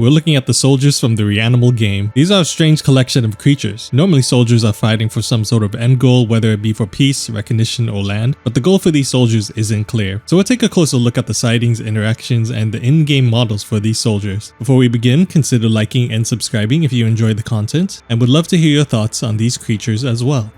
We're looking at the soldiers from the REANIMAL game. These are a strange collection of creatures. Normally soldiers are fighting for some sort of end goal, whether it be for peace, recognition, or land, but the goal for these soldiers isn't clear. So we'll take a closer look at the sightings, interactions, and the in-game models for these soldiers. Before we begin, consider liking and subscribing if you enjoy the content, and would love to hear your thoughts on these creatures as well.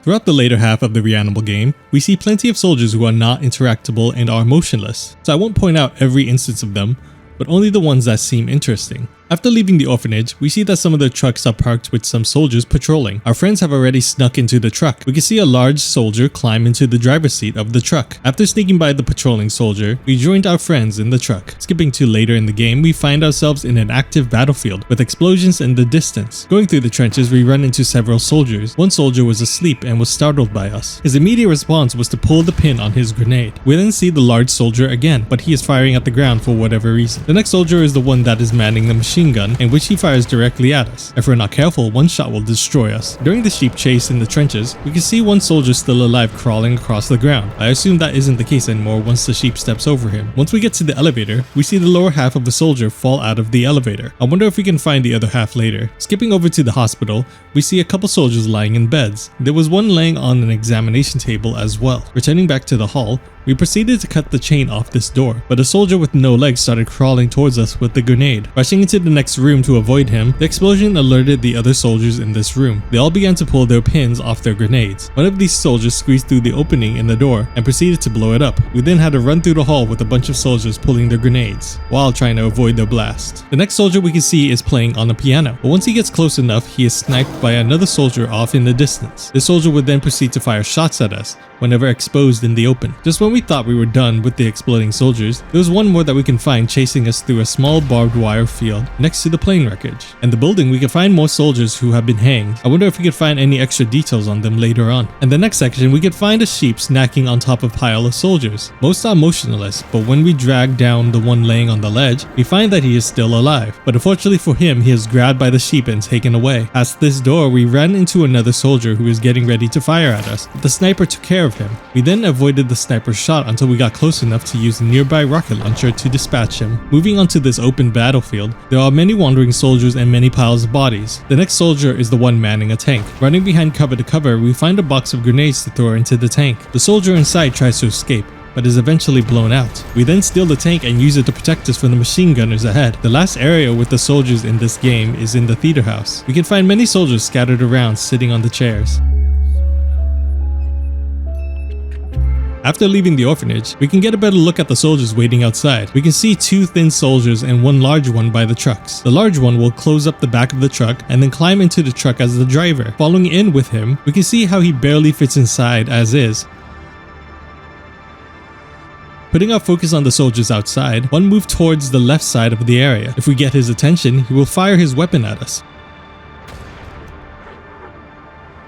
Throughout the later half of the REANIMAL game, we see plenty of soldiers who are not interactable and are motionless, so I won't point out every instance of them, but only the ones that seem interesting. After leaving the orphanage, we see that some of the trucks are parked with some soldiers patrolling. Our friends have already snuck into the truck. We can see a large soldier climb into the driver's seat of the truck. After sneaking by the patrolling soldier, we joined our friends in the truck. Skipping to later in the game, we find ourselves in an active battlefield with explosions in the distance. Going through the trenches, we run into several soldiers. One soldier was asleep and was startled by us. His immediate response was to pull the pin on his grenade. We then see the large soldier again, but he is firing at the ground for whatever reason. The next soldier is the one that is manning the machine gun, in which he fires directly at us. If we're not careful, one shot will destroy us. During the sheep chase in the trenches, we can see one soldier still alive crawling across the ground. I assume that isn't the case anymore once the sheep steps over him. Once we get to the elevator, we see the lower half of the soldier fall out of the elevator. I wonder if we can find the other half later. Skipping over to the hospital, we see a couple soldiers lying in beds. There was one laying on an examination table as well. Returning back to the hall, we proceeded to cut the chain off this door, but a soldier with no legs started crawling towards us with the grenade. Rushing into the next room to avoid him, the explosion alerted the other soldiers in this room. They all began to pull their pins off their grenades. One of these soldiers squeezed through the opening in the door and proceeded to blow it up. We then had to run through the hall with a bunch of soldiers pulling their grenades, while trying to avoid their blast. The next soldier we can see is playing on the piano, but once he gets close enough, he is sniped by another soldier off in the distance. The soldier would then proceed to fire shots at us whenever exposed in the open. Just when we thought we were done with the exploding soldiers, there was one more that we can find chasing us through a small barbed wire field next to the plane wreckage. In the building, we can find more soldiers who have been hanged. I wonder if we could find any extra details on them later on. In the next section, we could find a sheep snacking on top of a pile of soldiers. Most are motionless, but when we drag down the one laying on the ledge, we find that he is still alive. But unfortunately for him, he is grabbed by the sheep and taken away. Past this door, we ran into another soldier who was getting ready to fire at us, but the sniper took care of him. We then avoided the sniper's shot until we got close enough to use a nearby rocket launcher to dispatch him. Moving onto this open battlefield, there are many wandering soldiers and many piles of bodies. The next soldier is the one manning a tank. Running behind cover to cover, we find a box of grenades to throw into the tank. The soldier inside tries to escape, but is eventually blown out. We then steal the tank and use it to protect us from the machine gunners ahead. The last area with the soldiers in this game is in the theater house. We can find many soldiers scattered around sitting on the chairs. After leaving the orphanage, we can get a better look at the soldiers waiting outside. We can see two thin soldiers and one large one by the trucks. The large one will close up the back of the truck and then climb into the truck as the driver. Following in with him, we can see how he barely fits inside as is. Putting our focus on the soldiers outside, one moved towards the left side of the area. If we get his attention, he will fire his weapon at us.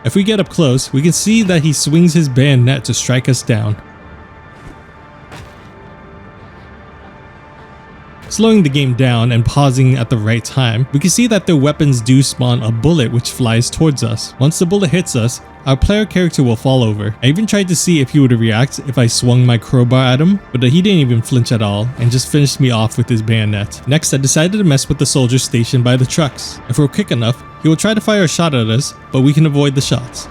If we get up close, we can see that he swings his bayonet to strike us down. Slowing the game down and pausing at the right time, we can see that their weapons do spawn a bullet which flies towards us. Once the bullet hits us, our player character will fall over. I even tried to see if he would react if I swung my crowbar at him, but he didn't even flinch at all and just finished me off with his bayonet. Next, I decided to mess with the soldier stationed by the trucks. If we're quick enough, he will try to fire a shot at us, but we can avoid the shots.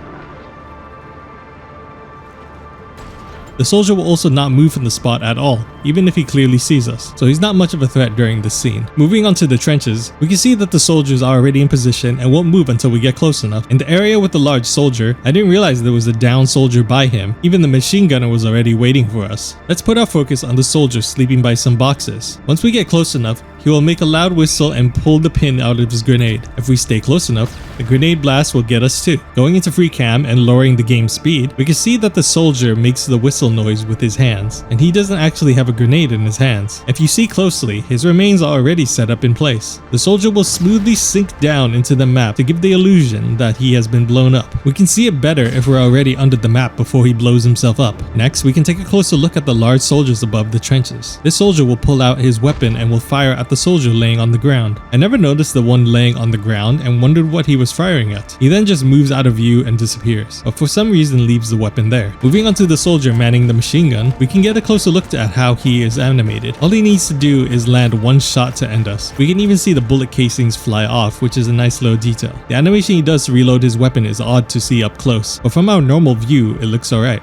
The soldier will also not move from the spot at all, even if he clearly sees us, so he's not much of a threat during this scene. Moving on to the trenches, we can see that the soldiers are already in position and won't move until we get close enough. In the area with the large soldier, I didn't realize there was a down soldier by him. Even the machine gunner was already waiting for us. Let's put our focus on the soldier sleeping by some boxes. Once we get close enough, he will make a loud whistle and pull the pin out of his grenade. If we stay close enough, the grenade blast will get us too. Going into free cam and lowering the game speed, we can see that the soldier makes the whistle noise with his hands, and he doesn't actually have a grenade in his hands. If you see closely, his remains are already set up in place. The soldier will smoothly sink down into the map to give the illusion that he has been blown up. We can see it better if we're already under the map before he blows himself up. Next, we can take a closer look at the large soldiers above the trenches. This soldier will pull out his weapon and will fire at the soldier laying on the ground. I never noticed the one laying on the ground and wondered what he was firing at. He then just moves out of view and disappears, but for some reason leaves the weapon there. Moving on to the soldier manning manning the machine gun, we can get a closer look at how he is animated. All he needs to do is land one shot to end us. We can even see the bullet casings fly off, which is a nice little detail. The animation he does to reload his weapon is odd to see up close, but from our normal view, it looks alright.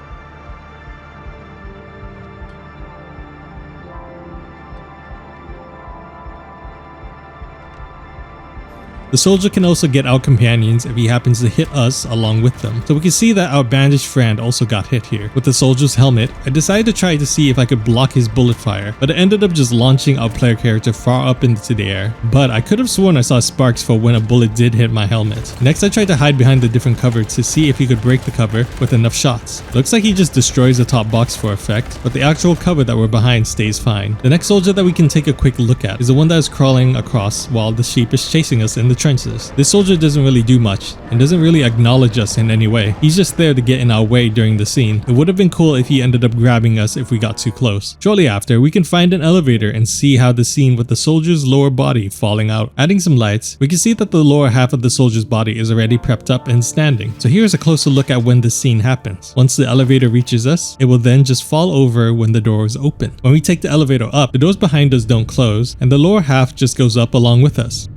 The soldier can also get our companions if he happens to hit us along with them. So we can see that our bandaged friend also got hit here. With the soldier's helmet, I decided to try to see if I could block his bullet fire, but it ended up just launching our player character far up into the air. But I could have sworn I saw sparks for when a bullet did hit my helmet. Next, I tried to hide behind the different cover to see if he could break the cover with enough shots. Looks like he just destroys the top box for effect, but the actual cover that we're behind stays fine. The next soldier that we can take a quick look at is the one that is crawling across while the sheep is chasing us in the trenches. This soldier doesn't really do much and doesn't really acknowledge us in any way. He's just there to get in our way during the scene. It would have been cool if he ended up grabbing us if we got too close. Shortly after, we can find an elevator and see how the scene with the soldier's lower body falling out. Adding some lights, we can see that the lower half of the soldier's body is already prepped up and standing. So here's a closer look at when the scene happens. Once the elevator reaches us, it will then just fall over when the door is open. When we take the elevator up, the doors behind us don't close and the lower half just goes up along with us.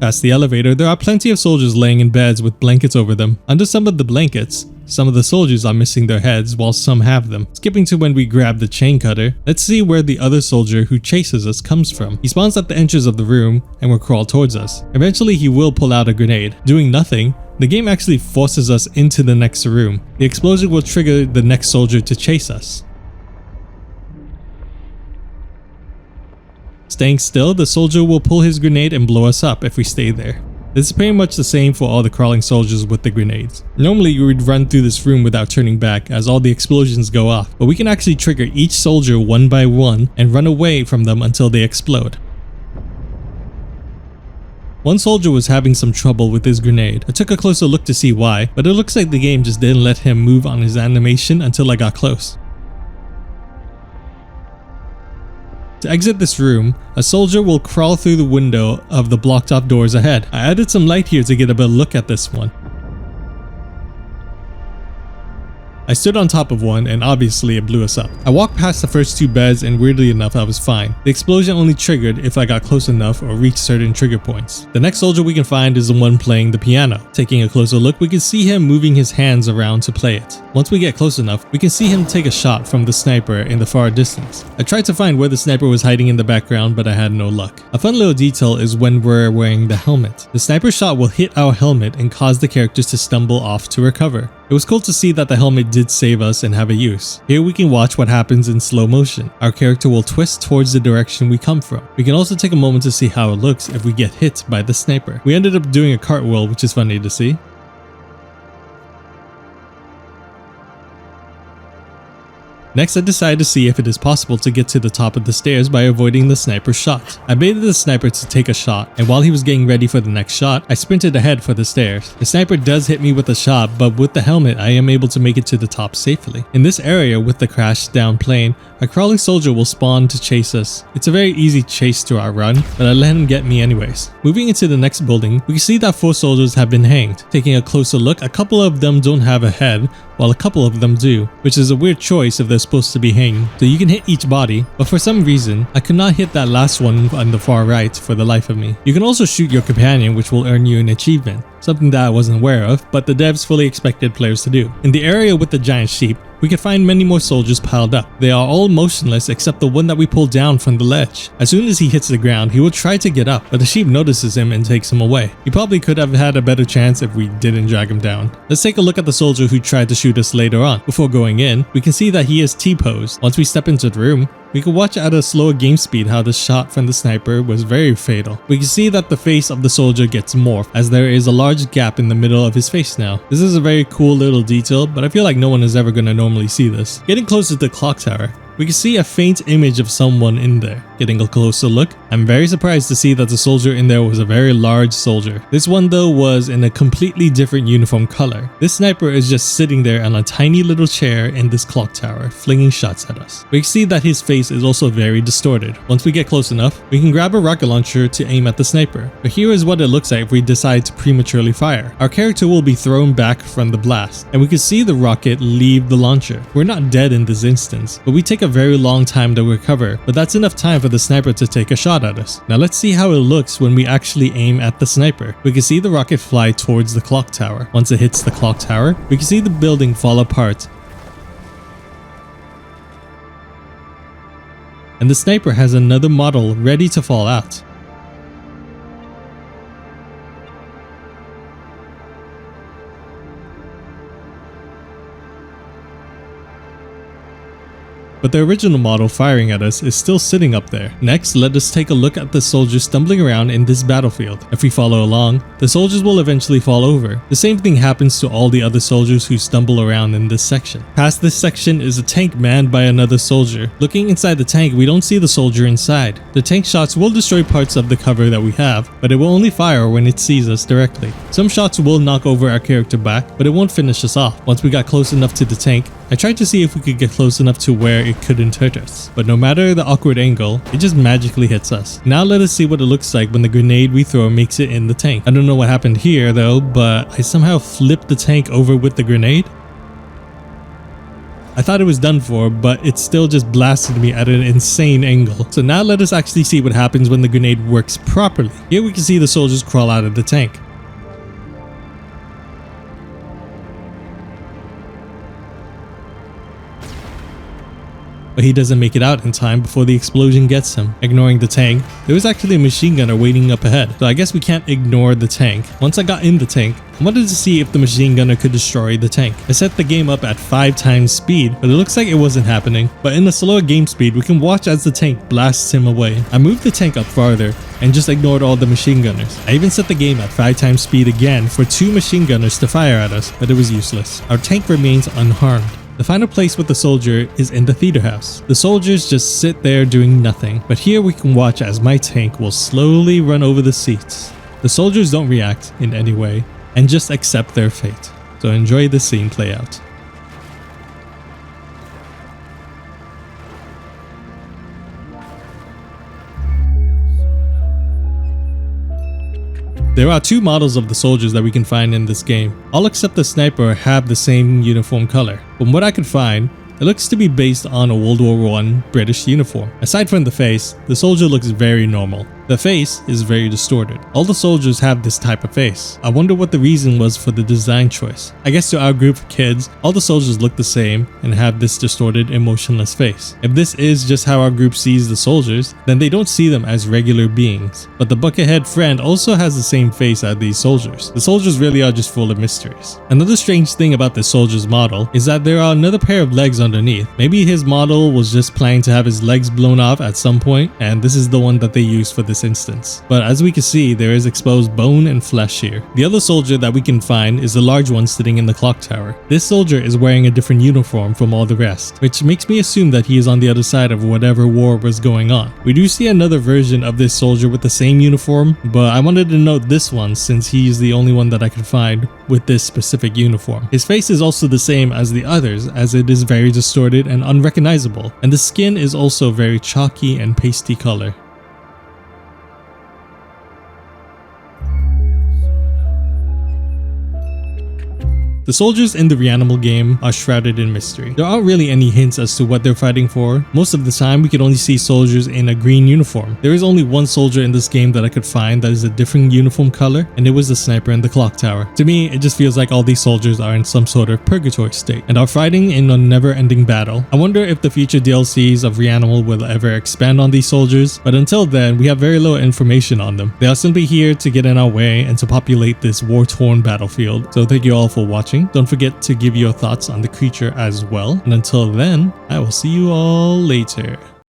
Past the elevator, there are plenty of soldiers laying in beds with blankets over them. Under some of the blankets, some of the soldiers are missing their heads while some have them. Skipping to when we grab the chain cutter, let's see where the other soldier who chases us comes from. He spawns at the entrance of the room and will crawl towards us. Eventually he will pull out a grenade. Doing nothing, the game actually forces us into the next room. The explosion will trigger the next soldier to chase us. Staying still, the soldier will pull his grenade and blow us up if we stay there. This is pretty much the same for all the crawling soldiers with the grenades. Normally you would run through this room without turning back as all the explosions go off, but we can actually trigger each soldier one by one and run away from them until they explode. One soldier was having some trouble with his grenade. I took a closer look to see why, but it looks like the game just didn't let him move on his animation until I got close. To exit this room, a soldier will crawl through the window of the blocked off doors ahead. I added some light here to get a better look at this one. I stood on top of one and obviously it blew us up. I walked past the first two beds and weirdly enough I was fine. The explosion only triggered if I got close enough or reached certain trigger points. The next soldier we can find is the one playing the piano. Taking a closer look, we can see him moving his hands around to play it. Once we get close enough, we can see him take a shot from the sniper in the far distance. I tried to find where the sniper was hiding in the background, but I had no luck. A fun little detail is when we're wearing the helmet. The sniper shot will hit our helmet and cause the characters to stumble off to recover. It was cool to see that the helmet did save us and have a use. Here we can watch what happens in slow motion. Our character will twist towards the direction we come from. We can also take a moment to see how it looks if we get hit by the sniper. We ended up doing a cartwheel, which is funny to see. Next, I decided to see if it is possible to get to the top of the stairs by avoiding the sniper's shot. I baited the sniper to take a shot, and while he was getting ready for the next shot, I sprinted ahead for the stairs. The sniper does hit me with a shot, but with the helmet, I am able to make it to the top safely. In this area with the crashed down plane, a crawling soldier will spawn to chase us. It's a very easy chase to outrun, but I let him get me anyways. Moving into the next building, we can see that 4 soldiers have been hanged. Taking a closer look, a couple of them don't have a head, while a couple of them do, which is a weird choice if they're supposed to be hanged. So you can hit each body, but for some reason, I could not hit that last one on the far right for the life of me. You can also shoot your companion, which will earn you an achievement, something that I wasn't aware of, but the devs fully expected players to do. In the area with the giant sheep, we can find many more soldiers piled up. They are all motionless except the one that we pulled down from the ledge. As soon as he hits the ground, he will try to get up, but the sheep notices him and takes him away. He probably could have had a better chance if we didn't drag him down. Let's take a look at the soldier who tried to shoot us later on. Before going in, we can see that he is T-posed. Once we step into the room, we can watch at a slower game speed how the shot from the sniper was very fatal. We can see that the face of the soldier gets morphed as there is a large gap in the middle of his face now. This is a very cool little detail, but I feel like no one is ever going to normally see this. Getting closer to the clock tower, we can see a faint image of someone in there. Getting a closer look, I'm very surprised to see that the soldier in there was a very large soldier. This one though was in a completely different uniform color. This sniper is just sitting there on a tiny little chair in this clock tower, flinging shots at us. We can see that his face is also very distorted. Once we get close enough, we can grab a rocket launcher to aim at the sniper. But here is what it looks like if we decide to prematurely fire. Our character will be thrown back from the blast, and we can see the rocket leave the launcher. We're not dead in this instance, but we take a very long time to recover, but that's enough time for the sniper to take a shot at us. Now let's see how it looks when we actually aim at the sniper. We can see the rocket fly towards the clock tower. Once it hits the clock tower, we can see the building fall apart, and the sniper has another model ready to fall out. But the original model firing at us is still sitting up there. Next, let us take a look at the soldiers stumbling around in this battlefield. If we follow along, the soldiers will eventually fall over. The same thing happens to all the other soldiers who stumble around in this section. Past this section is a tank manned by another soldier. Looking inside the tank, we don't see the soldier inside. The tank shots will destroy parts of the cover that we have, but it will only fire when it sees us directly. Some shots will knock over our character back, but it won't finish us off. Once we got close enough to the tank, I tried to see if we could get close enough to where it couldn't hurt us, but no matter the awkward angle, it just magically hits us. Now let us see what it looks like when the grenade we throw makes it in the tank. I don't know what happened here though, but I somehow flipped the tank over with the grenade. I thought it was done for, but it still just blasted me at an insane angle. So now let us actually see what happens when the grenade works properly. Here we can see the soldiers crawl out of the tank. But he doesn't make it out in time before the explosion gets him. Ignoring the tank, there was actually a machine gunner waiting up ahead, so I guess we can't ignore the tank. Once I got in the tank, I wanted to see if the machine gunner could destroy the tank. I set the game up at 5 times speed, but it looks like it wasn't happening. But in a slower game speed, we can watch as the tank blasts him away. I moved the tank up farther and just ignored all the machine gunners. I even set the game at 5 times speed again for 2 machine gunners to fire at us, but it was useless. Our tank remains unharmed. The final place with the soldier is in the theater house. The soldiers just sit there doing nothing, but here we can watch as my tank will slowly run over the seats. The soldiers don't react in any way and just accept their fate. So enjoy the scene play out. There are 2 models of the soldiers that we can find in this game. All except the sniper have the same uniform color. From what I could find, it looks to be based on a World War I British uniform. Aside from the face, the soldier looks very normal. The face is very distorted. All the soldiers have this type of face. I wonder what the reason was for the design choice. I guess to our group of kids, all the soldiers look the same and have this distorted, emotionless face. If this is just how our group sees the soldiers, then they don't see them as regular beings. But the buckethead friend also has the same face as these soldiers. The soldiers really are just full of mysteries. Another strange thing about this soldier's model is that there are another pair of legs underneath. Maybe his model was just planning to have his legs blown off at some point, and this is the one that they used for this instance. But as we can see, there is exposed bone and flesh here. The other soldier that we can find is the large one sitting in the clock tower. This soldier is wearing a different uniform from all the rest, which makes me assume that he is on the other side of whatever war was going on. We do see another version of this soldier with the same uniform, but I wanted to note this one since he is the only one that I could find with this specific uniform. His face is also the same as the others, as it is very distorted and unrecognizable, and the skin is also very chalky and pasty color. The soldiers in the REANIMAL game are shrouded in mystery. There aren't really any hints as to what they're fighting for. Most of the time, we can only see soldiers in a green uniform. There is only one soldier in this game that I could find that is a different uniform color, and it was the sniper in the clock tower. To me, it just feels like all these soldiers are in some sort of purgatory state and are fighting in a never-ending battle. I wonder if the future DLCs of REANIMAL will ever expand on these soldiers, but until then, we have very little information on them. They are simply here to get in our way and to populate this war-torn battlefield. So thank you all for watching. Don't forget to give your thoughts on the creature as well. And until then, I will see you all later.